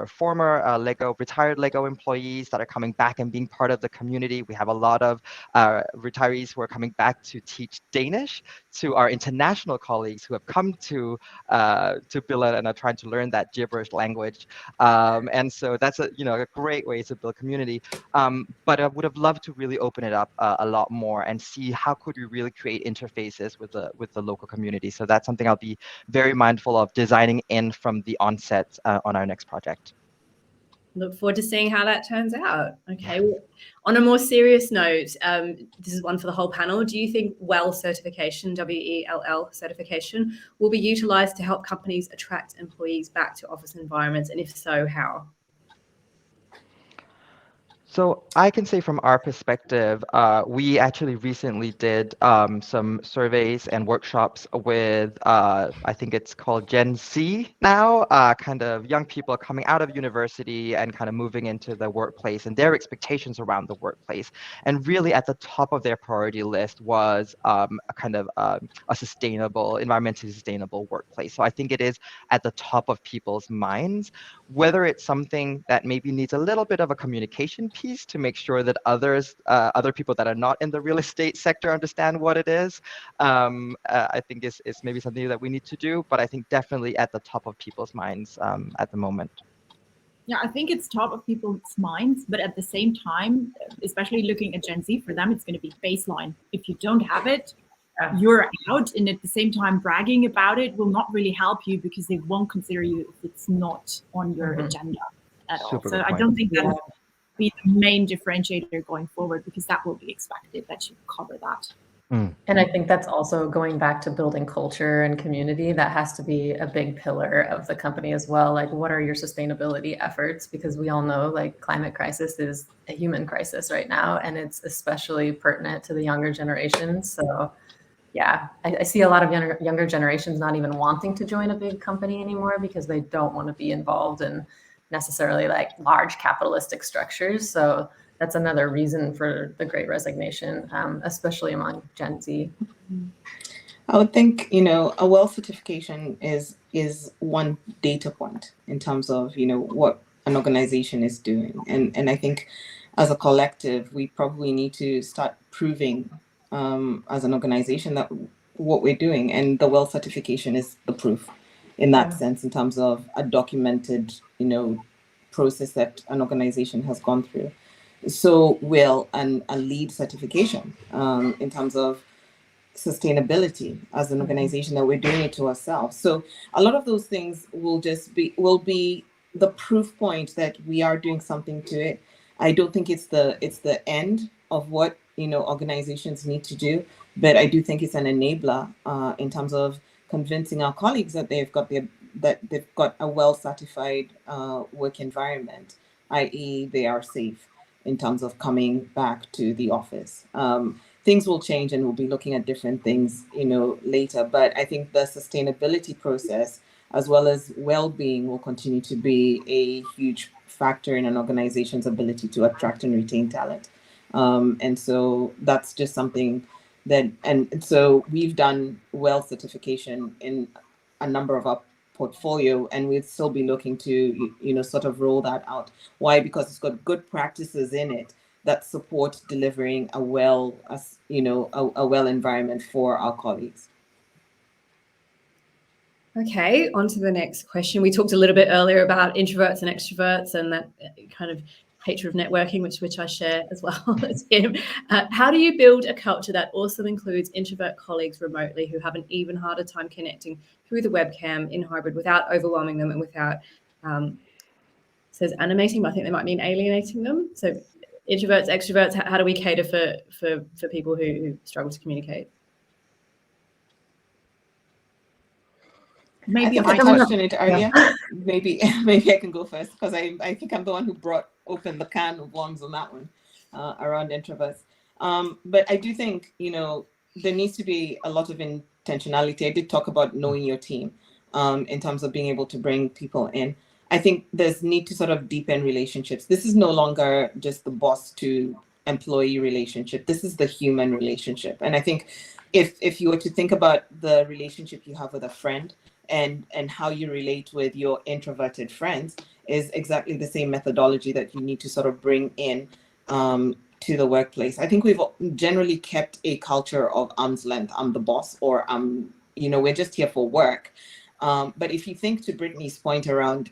Speaker 2: former retired Lego employees that are coming back and being part of the community. We have a lot of retirees who are coming back to teach Danish to our international colleagues who have come to Billund and are trying to learn that gibberish language. And so that's a great way to build community. But I would have loved to really open it up a lot more and see how could we really create interfaces with the local community. So that's something I'll be very mindful of designing in from the onset on our next project.
Speaker 1: Look forward to seeing how that turns out. Okay. Well, on a more serious note, this is one for the whole panel. Do you think WELL certification, WELL certification, will be utilized to help companies attract employees back to office environments? And if so, how?
Speaker 2: So I can say from our perspective, we actually recently did some surveys and workshops with, I think it's called Gen Z now, kind of young people coming out of university and kind of moving into the workplace and their expectations around the workplace. And really at the top of their priority list was a sustainable, environmentally sustainable workplace. So I think it is at the top of people's minds, whether it's something that maybe needs a little bit of a communication piece to make sure that other people that are not in the real estate sector understand what it is. I think is maybe something that we need to do, but I think definitely at the top of people's minds at the moment.
Speaker 5: Yeah, I think it's top of people's minds, but at the same time, especially looking at Gen Z, for them, it's going to be baseline. If you don't have it, you're out, and at the same time, bragging about it will not really help you because they won't consider you if it's not on your agenda at all. So I don't think that will be the main differentiator going forward, because that will be expected that you cover that.
Speaker 3: And I think that's also going back to building culture and community. That has to be a big pillar of the company as well. Like, what are your sustainability efforts? Because we all know climate crisis is a human crisis right now, and it's especially pertinent to the younger generations. So yeah, I see a lot of younger generations not even wanting to join a big company anymore because they don't want to be involved in necessarily large capitalistic structures. So that's another reason for the Great Resignation, especially among Gen Z.
Speaker 4: I would think, a WELL certification is one data point in terms of, what an organization is doing. And I think as a collective, we probably need to start proving as an organization that what we're doing, and the WELL certification is the proof in that sense, in terms of a documented, process that an organization has gone through. So WELL and a LEED certification in terms of sustainability as an organization, that we're doing it to ourselves. So a lot of those things will be the proof point that we are doing something to it. I don't think it's the end of what organizations need to do, but I do think it's an enabler in terms of convincing our colleagues that they've got a WELL certified work environment, i.e. they are safe in terms of coming back to the office. Things will change, and we'll be looking at different things, later. But I think the sustainability process, as well as well-being, will continue to be a huge factor in an organization's ability to attract and retain talent. And so that's just something that, and so we've done WELL certification in a number of our portfolio, and we'd still be looking to, sort of roll that out. Why? Because it's got good practices in it that support delivering a WELL environment for our colleagues.
Speaker 1: Okay, on to the next question. We talked a little bit earlier about introverts and extroverts and that kind of hatred of networking, which I share as well as him. How do you build a culture that also includes introvert colleagues remotely who have an even harder time connecting through the webcam in hybrid without overwhelming them and without, says animating, but I think they might mean alienating them. So introverts, extroverts, how do we cater for people who struggle to communicate?
Speaker 5: Maybe
Speaker 4: I touched on it earlier. Yeah. Maybe I can go first, because I think I'm the one who opened the can of worms on that one around introverts. But I do think, there needs to be a lot of intentionality. I did talk about knowing your team in terms of being able to bring people in. I think there's need to sort of deepen relationships. This is no longer just the boss to employee relationship. This is the human relationship. And I think if you were to think about the relationship you have with a friend, and how you relate with your introverted friends, is exactly the same methodology that you need to sort of bring in to the workplace. I think we've generally kept a culture of arm's length. I'm the boss, or we're just here for work. But if you think to Brittney's point around,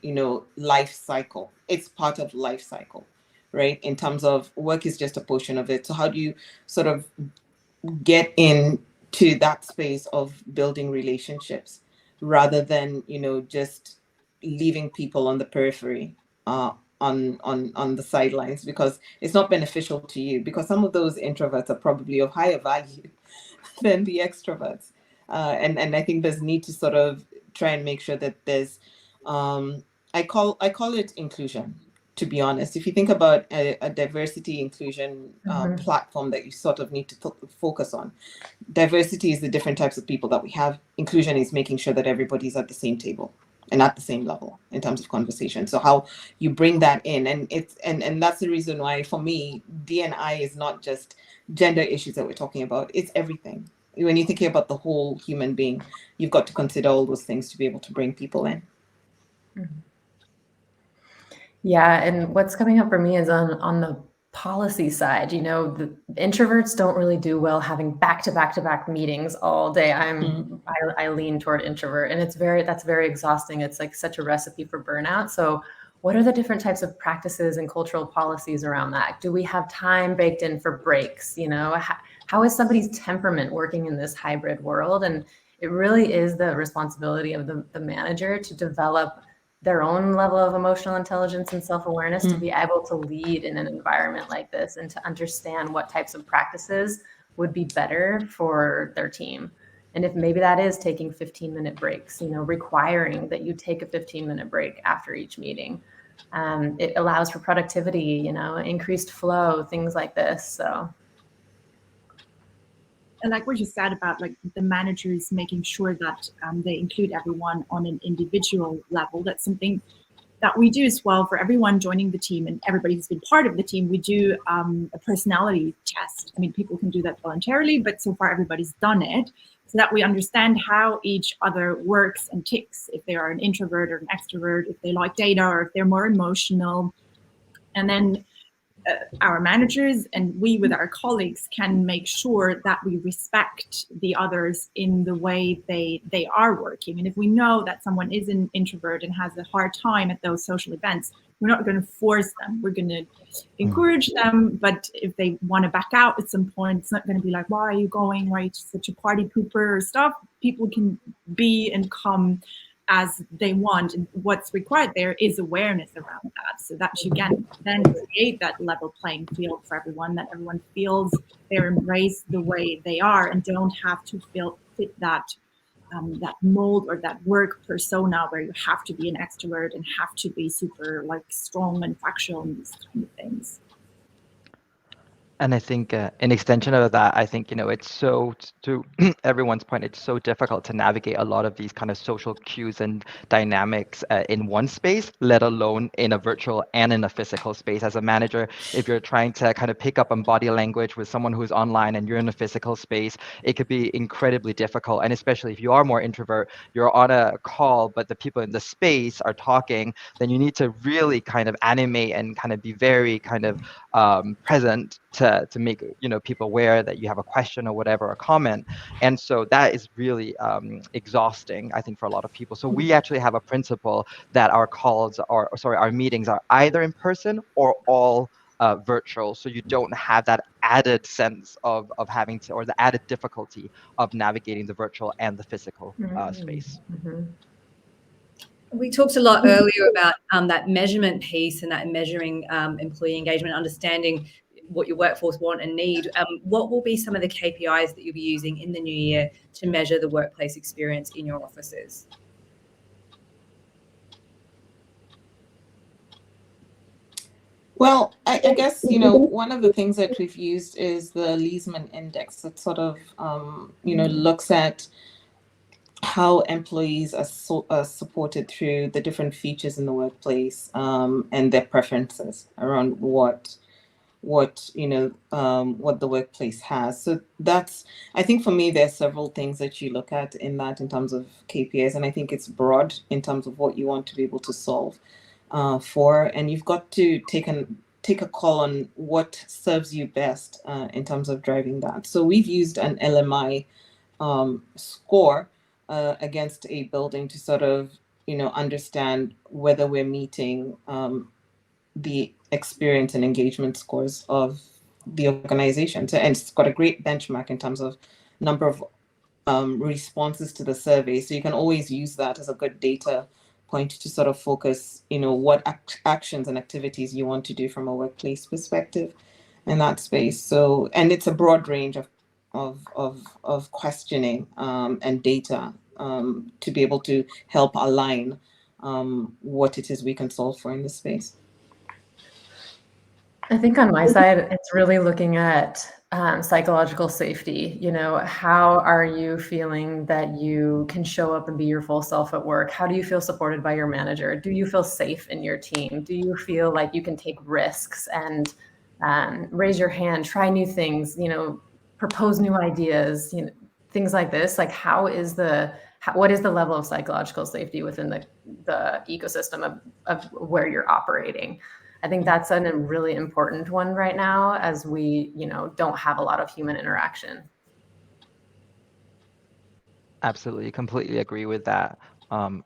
Speaker 4: life cycle, it's part of life cycle, right? In terms of work is just a portion of it. So how do you sort of get into that space of building relationships, rather than, just leaving people on the periphery, on the sidelines, because it's not beneficial to you, because some of those introverts are probably of higher value than the extroverts. And I think there's need to sort of try and make sure that there's, I call it inclusion, to be honest. If you think about a diversity inclusion platform that you sort of need to focus on, diversity is the different types of people that we have. Inclusion is making sure that everybody's at the same table and at the same level in terms of conversation. So how you bring that in, and it's and that's the reason why, for me, D&I is not just gender issues that we're talking about. It's everything. When you're thinking about the whole human being, you've got to consider all those things to be able to bring people in.
Speaker 3: Yeah, and what's coming up for me is on the policy side. The introverts don't really do well having back-to-back meetings all day. I lean toward introvert, and that's very exhausting. It's like such a recipe for burnout. So what are the different types of practices and cultural policies around that? Do we have time baked in for breaks? How is somebody's temperament working in this hybrid world? And it really is the responsibility of the manager to develop their own level of emotional intelligence and self-awareness to be able to lead in an environment like this, and to understand what types of practices would be better for their team. And if maybe that is taking 15-minute breaks, requiring that you take a 15-minute break after each meeting. It allows for productivity, increased flow, things like this. So.
Speaker 5: And like what you said about like the managers making sure that they include everyone on an individual level, that's something that we do as well for everyone joining the team and everybody who's been part of the team. We do a personality test. I mean, people can do that voluntarily, but so far everybody's done it, so that we understand how each other works and ticks, if they are an introvert or an extrovert, if they like data or if they're more emotional. And then our managers and we with our colleagues can make sure that we respect the others in the way they are working. And if we know that someone is an introvert and has a hard time at those social events, we're not going to force them. We're going to encourage them. But if they want to back out at some point, it's not going to be like, why are you going? Why are you such a party pooper or stuff? People can be and come as they want, and what's required there is awareness around that, so that you can then create that level playing field for everyone, that everyone feels they're embraced the way they are and don't have to fit that that mold or that work persona where you have to be an extrovert and have to be super like strong and factual and these kind of things.
Speaker 2: And I think an extension of that, I think, it's so, to everyone's point, it's so difficult to navigate a lot of these kind of social cues and dynamics in one space, let alone in a virtual and in a physical space. As a manager, if you're trying to kind of pick up on body language with someone who's online and you're in a physical space, it could be incredibly difficult. And especially if you are more introvert, you're on a call, but the people in the space are talking, then you need to really kind of animate and kind of be very kind of present to make people aware that you have a question or whatever, a comment. And so that is really exhausting, I think, for a lot of people. So we actually have a principle that our calls are, sorry, our meetings are either in person or all virtual, so you don't have that added sense of having to, or the added difficulty of navigating the virtual and the physical space.
Speaker 1: We talked a lot earlier about that measurement piece and that measuring employee engagement, understanding what your workforce want and need. What will be some of the KPIs that you'll be using in the new year to measure the workplace experience in your offices?
Speaker 4: Well, I guess, one of the things that we've used is the Leesman Index that sort of, looks at how employees are supported through the different features in the workplace and their preferences around what the workplace has. So that's, I think for me, there's several things that you look at in that in terms of KPIs, and I think it's broad in terms of what you want to be able to solve for, and you've got to take a call on what serves you best in terms of driving that. So we've used an LMI score against a building to sort of, understand whether we're meeting the experience and engagement scores of the organization. So, and it's got a great benchmark in terms of number of responses to the survey. So you can always use that as a good data point to sort of focus, what actions and activities you want to do from a workplace perspective in that space. So, and it's a broad range of questioning and data to be able to help align what it is we can solve for in this space.
Speaker 3: I think on my side, it's really looking at psychological safety. How are you feeling that you can show up and be your full self at work? How do you feel supported by your manager? Do you feel safe in your team? Do you feel like you can take risks and raise your hand, try new things, propose new ideas, things like this? Like, what is the level of psychological safety within the ecosystem of where you're operating? I think that's a really important one right now, as we, don't have a lot of human interaction.
Speaker 2: Absolutely, completely agree with that.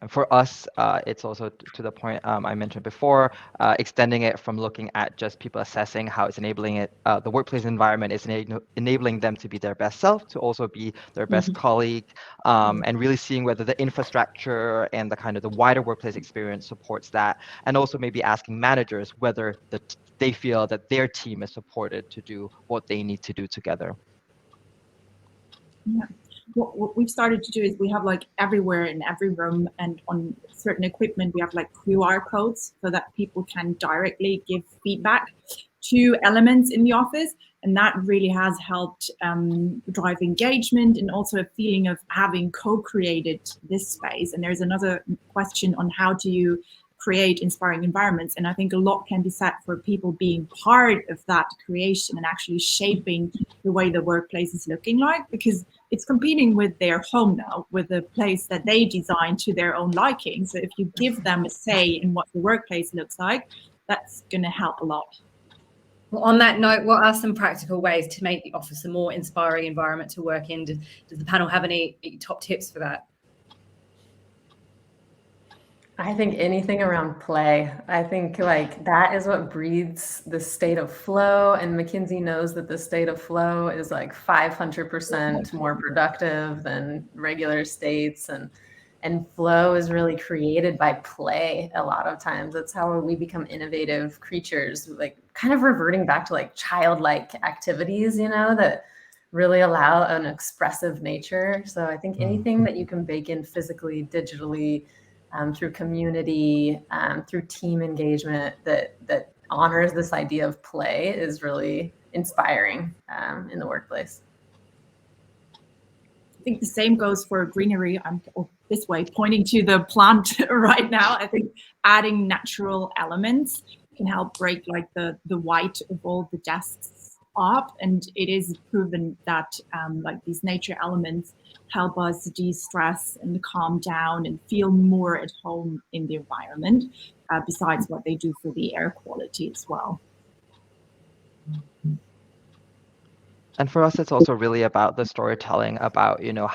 Speaker 2: For us, it's also to the point I mentioned before, extending it from looking at just people assessing how it's enabling it, the workplace environment is enabling them to be their best self, to also be their best colleague, and really seeing whether the infrastructure and the kind of the wider workplace experience supports that, and also maybe asking managers whether they feel that their team is supported to do what they need to do together.
Speaker 5: Yeah. What we've started to do is we have like everywhere in every room and on certain equipment, we have like QR codes so that people can directly give feedback to elements in the office. And that really has helped drive engagement and also a feeling of having co-created this space. And there's another question on how do you create inspiring environments. And I think a lot can be said for people being part of that creation and actually shaping the way the workplace is looking like, because it's competing with their home now, with the place that they design to their own liking. So if you give them a say in what the workplace looks like, that's going to help a lot.
Speaker 1: Well, on that note, what are some practical ways to make the office a more inspiring environment to work in? Does the panel have any top tips for that?
Speaker 3: I think anything around play. I think like that is what breeds the state of flow, and McKinsey knows that the state of flow is like 500% more productive than regular states, and flow is really created by play a lot of times. That's how we become innovative creatures, like kind of reverting back to like childlike activities, you know, that really allow an expressive nature. So I think anything that you can bake in physically, digitally, through community, through team engagement that honors this idea of play is really inspiring in the workplace.
Speaker 5: I think the same goes for greenery. I'm this way pointing to the plant right now. I think adding natural elements can help break like the white of all the desks up, and it is proven that like these nature elements help us de-stress and calm down and feel more at home in the environment, besides what they do for the air quality as well.
Speaker 2: And for us, it's also really about the storytelling about, you know,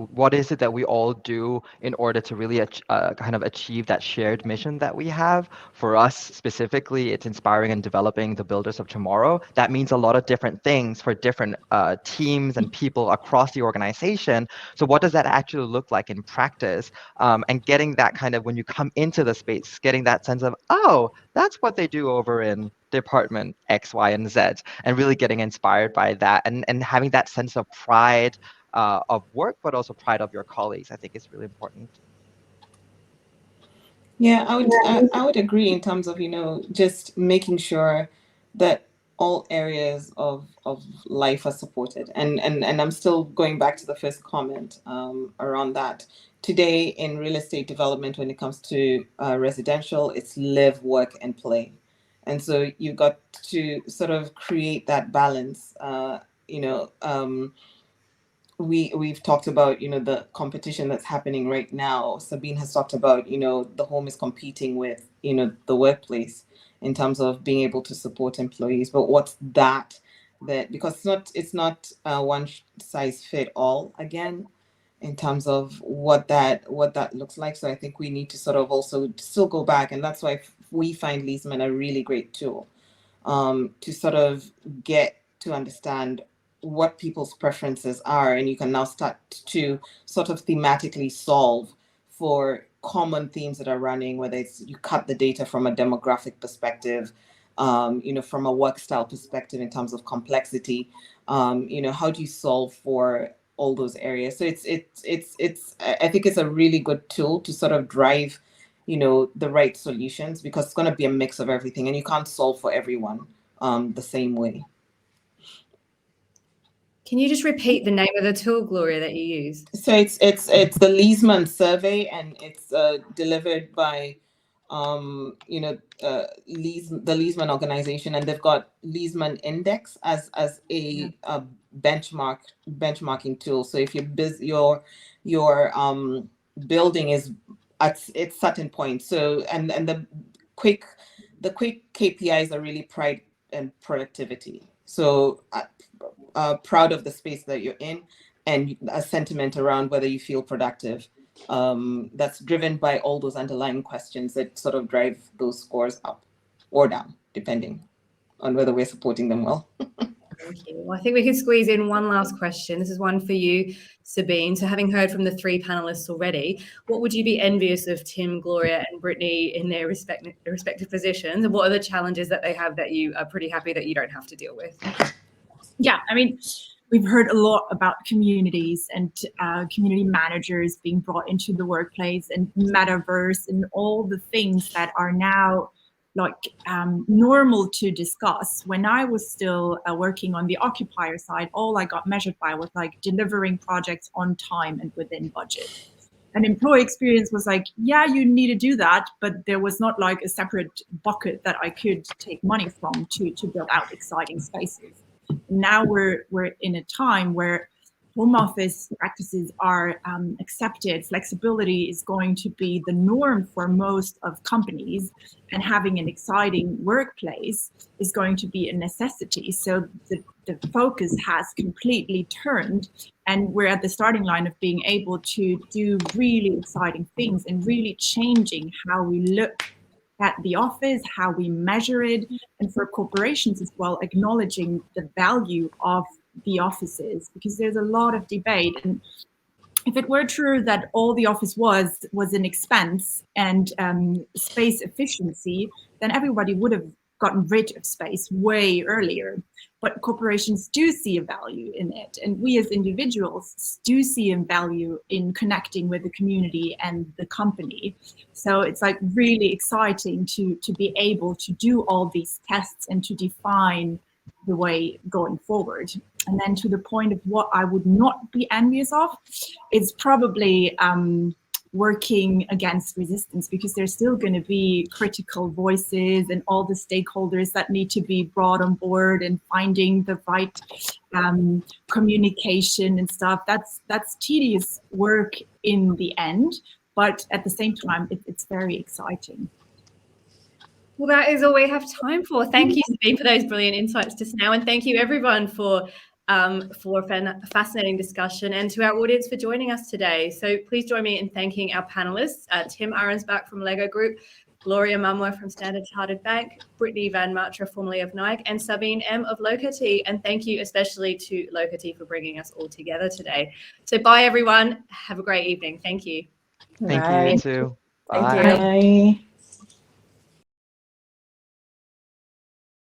Speaker 2: what is it that we all do in order to really kind of achieve that shared mission that we have. For us specifically, it's inspiring and developing the builders of tomorrow. That means a lot of different things for different teams and people across the organization. So what does that actually look like in practice? And getting that kind of, when you come into the space, getting that sense of, oh, that's what they do over in department X, Y, and Z, and really getting inspired by that and having that sense of pride of work, but also pride of your colleagues, I think is really important.
Speaker 4: Yeah, I would agree in terms of, you know, just making sure that all areas of life are supported. And I'm still going back to the first comment around that. Today in real estate development, when it comes to residential, it's live, work, and play. And so you've got to sort of create that balance. You know, we've talked about, you know, the competition that's happening right now. Sabine has talked about, you know, the home is competing with, you know, the workplace in terms of being able to support employees. But what's that because it's not one size fit all again in terms of what that looks like. So I think we need to sort of also still go back, and that's why we find Leesman a really great tool to sort of get to understand what people's preferences are, and you can now start to sort of thematically solve for common themes that are running, whether it's you cut the data from a demographic perspective, you know, from a work style perspective in terms of complexity, you know, how do you solve for all those areas? So it's I think it's a really good tool to sort of drive, you know, the right solutions, because it's going to be a mix of everything, and you can't solve for everyone the same way.
Speaker 1: Can you just repeat the name of the tool, Gloria, that you use?
Speaker 4: So it's the Leesman survey, and it's delivered by you know, the Leesman organization, and they've got Leesman Index as a benchmarking tool. So if your building is at its certain point, so and the quick KPIs are really pride and productivity. So proud of the space that you're in, and a sentiment around whether you feel productive. That's driven by all those underlying questions that sort of drive those scores up or down, depending on whether we're supporting them well.
Speaker 1: Thank you. Well, I think we could squeeze in one last question. This is one for you, Sabine. So having heard from the three panelists already, what would you be envious of Tim, Gloria, and Brittney in their respective positions? And what are the challenges that they have that you are pretty happy that you don't have to deal with?
Speaker 5: Yeah, I mean, we've heard a lot about communities and community managers being brought into the workplace, and metaverse, and all the things that are now like normal to discuss. When I was still working on the occupier side, all I got measured by was like delivering projects on time and within budget. And employee experience was like, yeah, you need to do that, but there was not like a separate bucket that I could take money from to build out exciting spaces. Now we're in a time where home office practices are accepted, flexibility is going to be the norm for most of companies, and having an exciting workplace is going to be a necessity. So the focus has completely turned, and we're at the starting line of being able to do really exciting things and really changing how we look at the office, how we measure it, and for corporations as well, acknowledging the value of the offices, because there's a lot of debate. And if it were true that all the office was an expense and space efficiency, then everybody would have gotten rid of space way earlier. But corporations do see a value in it, and we as individuals do see a value in connecting with the community and the company. So it's like really exciting to be able to do all these tests and to define the way going forward. And then to the point of what I would not be envious of, it's probably working against resistance, because there's still going to be critical voices and all the stakeholders that need to be brought on board, and finding the right communication and stuff. That's tedious work in the end, but at the same time, it's very exciting.
Speaker 1: Well, that is all we have time for. Thank you, Sabine, for those brilliant insights just now. And thank you, everyone, for a fascinating discussion, and to our audience for joining us today. So please join me in thanking our panelists, Tim Ahrensbach from Lego Group, Gloria Mamwa from Standard Chartered Bank, Brittney van Matre, formerly of Nike, and Sabine M of Locatee. And thank you especially to Locatee for bringing us all together today. So bye, everyone. Have a great evening. Thank you.
Speaker 2: Thank you, you too. Bye.
Speaker 3: Thank you.
Speaker 4: Bye.